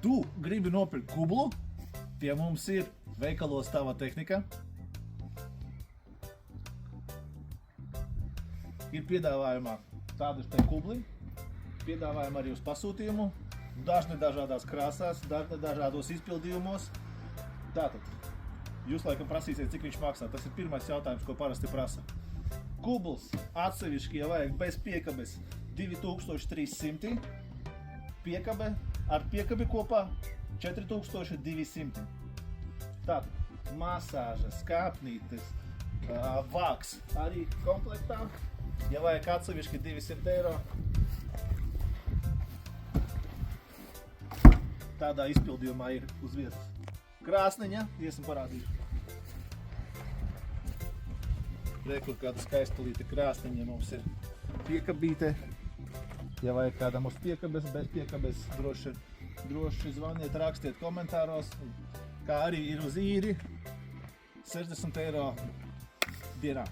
tu gribi nopirkt kublu, pie mums ir veikalos Tava tehnika. Ir piedāvājumā tādi te kubli, piedāvājumi arī uz pasūtījumu, dažni dažādās krāsās, dažni dažādos izpildījumos. Tātad, jūs laikam prasīsiet, cik viņš maksā. Tas ir pirmais jautājums, ko parasti prasa. Kubls atsevišķi, ja vajag bez piekabes, 2300, piekabe ar piekabi kopā 4200. Tātad, masāža, skāpnītes, vāks arī komplektā. Ja vajag atsevišķi 200 eiro, tādā izpildījumā ir uz vietas. Krāsniņa, iesim parādīšu. Rekur kāda skaistulīta krāsniņa mums ir piekabīte. Ja vajag kādam uz piekabes, bez piekabes, droši zvaniet, rakstiet komentāros. Kā arī ir uz īri 60 eiro dienā.